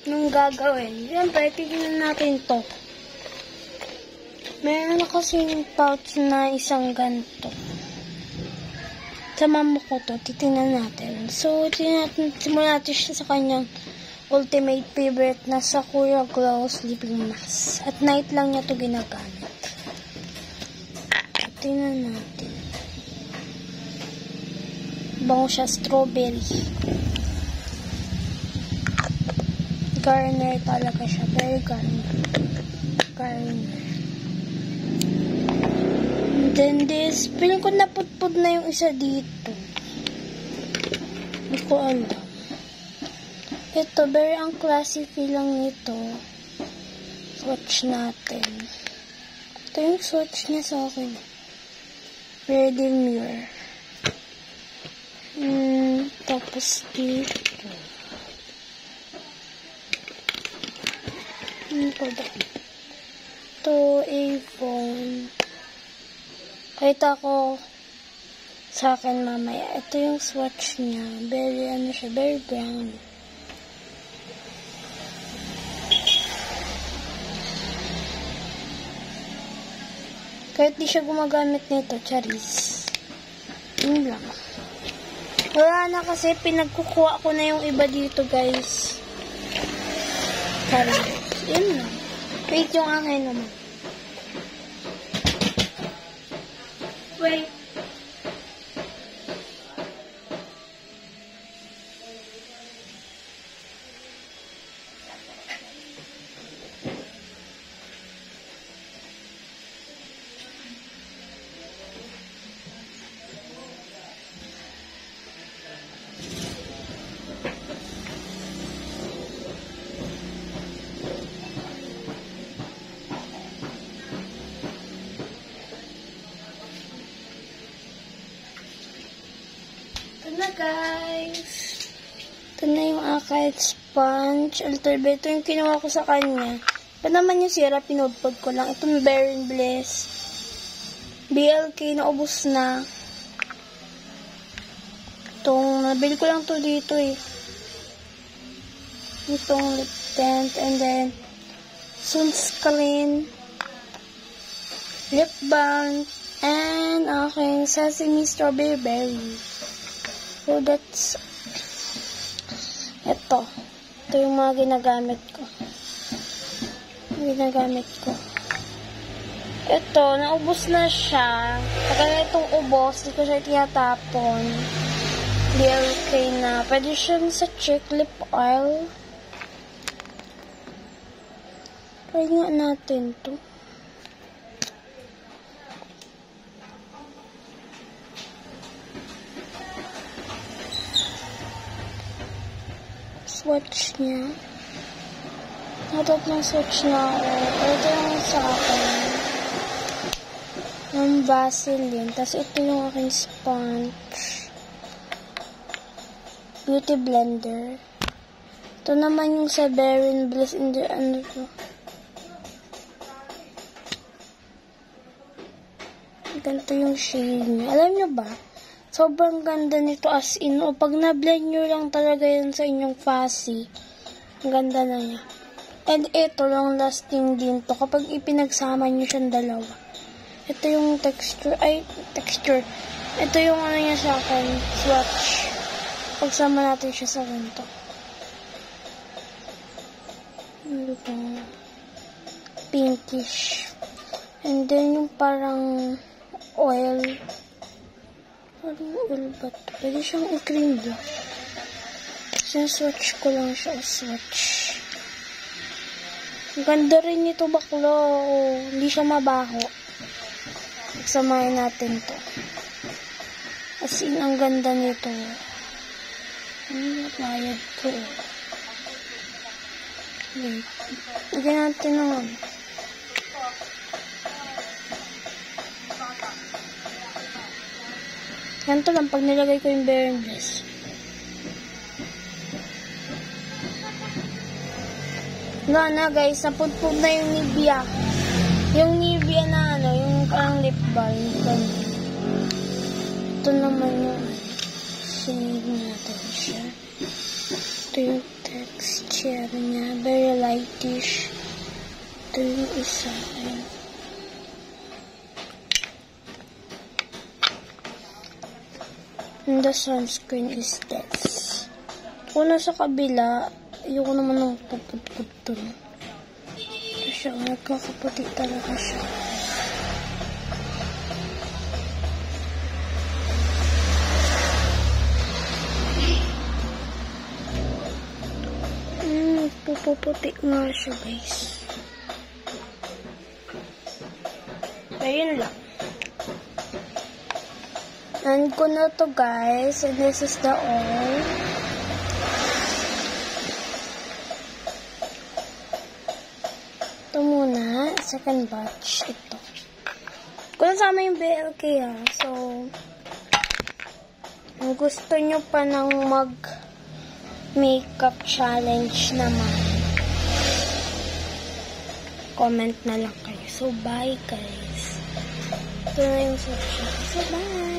nung gagawin. Siyempre, tignan natin to. Meron na kasing pouch na isang ganito. Sa mama ko to, titingnan natin. So, simulan natin siya sa kanyang ultimate favorite na Sakura Glow Sleeping Mask. At night lang niya to ginagamit. Tingnan natin. Bango siya, strawberry. Garner talaga siya. Very Garner. And then this, piling ko napudpud na yung isa dito. Hindi ko alam. Ito, very ang classy feel lang nito. Swatch natin. Ito yung swatch niya sa akin. Very demure. Tapos dito. Ito, A-phone. Kita ko sa akin mamaya. Ito yung swatch niya. Very, siya, very brown. Kahit di siya gumagamit nito, charis. Yun lang. Wala na kasi, pinagkukuha ko na yung iba dito, guys. Charis. Yun lang. Wait, yung akin naman. Wait. Na guys, ito na yung aking sponge ultra. Ito yung kinuha ko sa kanya. Ito naman yung sira, pinudpod ko lang. Itong Bare & Bliss BLK, naubos na. Itong nabili ko lang to dito eh. Itong lip tint, and then sunscreen, lip balm, and aking sesame strawberry berry. So, that's ito. Ito yung mga ginagamit ko. Ito, naubos na siya. Kaya itong ubos, hindi ko siya tinatapon. BLK na. Pwede siyang sa cheek lip oil. Try nga natin to. Swatch niya. Natatlong swatch na ako. Ito yung sa akin. Yung Vaseline. Tapos ito yung aking sponge. Beauty blender. Ito naman yung sa Bare & Bliss. Ano to? Ganito yung shade niya. Alam nyo ba? Sobrang ganda nito as in. O pag na-blend nyo lang talaga yan sa inyong fussy. Ang ganda na niya. And ito long lasting din to kapag ipinagsama nyo siyang dalawa. Ito yung texture. Ito yung ano niya sa akin. Swatch. Pagsama natin siya sa ganito. Pinkish. And then yung parang oil. Parang oil ba ito? Pwede siyang i-cream ba? Sinaswatch ko lang siya. Swatch. Ang ganda rin nito baklo. Hindi siya mabaho. Pagsamahin natin to. As in, ang ganda nito. Ang bayad ko. Wait. Lagyan natin naman. Ganito lang pag nilagay ko yung Bare & Bliss. Na guys, napudpud na yung Nivea. Yung Nivea na ano, yung parang lip balm. Ito naman yung shade natin siya. Ito yung texture niya. Very lightish. Ito yung isa. Ayan. And the sunscreen is this. Kung nasa kabila, ayoko naman ng puput-put dun. Ito siya, nagkakaputi talaga siya. Puputi nga siya, guys. Ayun lang. And ko na to, guys. And this is the all. Ito muna. Second batch. Ito. Kung nasama yung BLK, ha. So, kung gusto nyo pa ng makeup challenge naman, comment na lang kayo. So, bye, guys. Ito na yung section. So, bye!